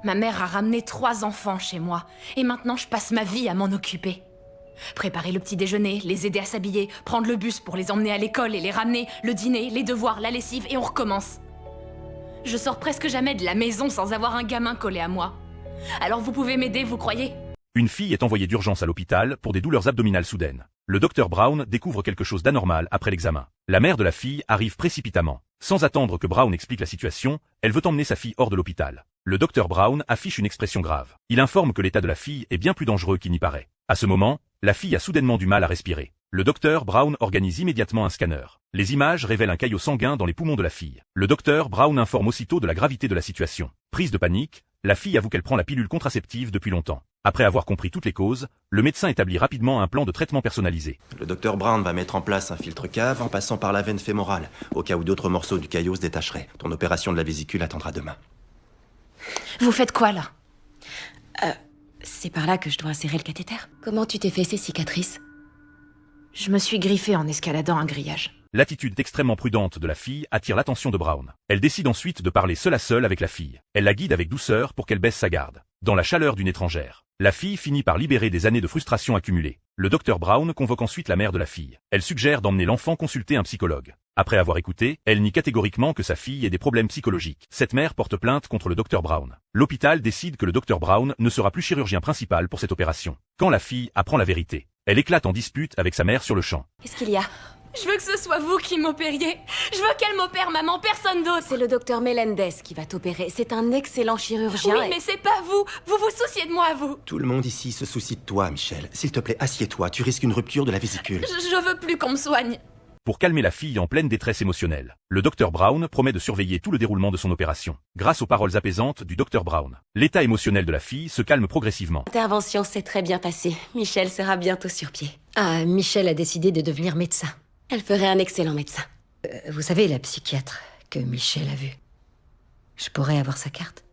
Ma mère a ramené 3 enfants chez moi, et maintenant je passe ma vie à m'en occuper. Préparer le petit déjeuner, les aider à s'habiller, prendre le bus pour les emmener à l'école et les ramener, le dîner, les devoirs, la lessive, et on recommence. Je sors presque jamais de la maison sans avoir un gamin collé à moi. Alors vous pouvez m'aider, vous croyez? Une fille est envoyée d'urgence à l'hôpital pour des douleurs abdominales soudaines. Le docteur Brown découvre quelque chose d'anormal après l'examen. La mère de la fille arrive précipitamment. Sans attendre que Brown explique la situation, elle veut emmener sa fille hors de l'hôpital. Le docteur Brown affiche une expression grave. Il informe que l'état de la fille est bien plus dangereux qu'il n'y paraît. À ce moment, la fille a soudainement du mal à respirer. Le docteur Brown organise immédiatement un scanner. Les images révèlent un caillot sanguin dans les poumons de la fille. Le docteur Brown informe aussitôt de la gravité de la situation. Prise de panique, la fille avoue qu'elle prend la pilule contraceptive depuis longtemps. Après avoir compris toutes les causes, le médecin établit rapidement un plan de traitement personnalisé. Le docteur Brown va mettre en place un filtre cave en passant par la veine fémorale, au cas où d'autres morceaux du caillot se détacheraient. Ton opération de la vésicule attendra demain. Vous faites quoi, là? C'est par là que je dois insérer le cathéter. Comment tu t'es fait ces cicatrices? Je me suis griffée en escaladant un grillage. L'attitude extrêmement prudente de la fille attire l'attention de Brown. Elle décide ensuite de parler seule à seule avec la fille. Elle la guide avec douceur pour qu'elle baisse sa garde. Dans la chaleur d'une étrangère, la fille finit par libérer des années de frustration accumulées. Le docteur Brown convoque ensuite la mère de la fille. Elle suggère d'emmener l'enfant consulter un psychologue. Après avoir écouté, elle nie catégoriquement que sa fille ait des problèmes psychologiques. Cette mère porte plainte contre le docteur Brown. L'hôpital décide que le docteur Brown ne sera plus chirurgien principal pour cette opération. Quand la fille apprend la vérité, elle éclate en dispute avec sa mère sur le champ. Qu'est-ce qu'il y a? Je veux que ce soit vous qui m'opériez. Je veux qu'elle m'opère, maman, personne d'autre. C'est le docteur Melendez qui va t'opérer. C'est un excellent chirurgien. Oui, mais c'est pas vous. Vous vous souciez de moi, vous. Tout le monde ici se soucie de toi, Michel. S'il te plaît, assieds-toi, tu risques une rupture de la vésicule. Je veux plus qu'on me soigne. Pour calmer la fille en pleine détresse émotionnelle, le docteur Brown promet de surveiller tout le déroulement de son opération. Grâce aux paroles apaisantes du docteur Brown, l'état émotionnel de la fille se calme progressivement. L'intervention s'est très bien passée. Michel sera bientôt sur pied. Ah, Michel a décidé de devenir médecin. Elle ferait un excellent médecin. Vous savez, la psychiatre que Michel a vue. Je pourrais avoir sa carte?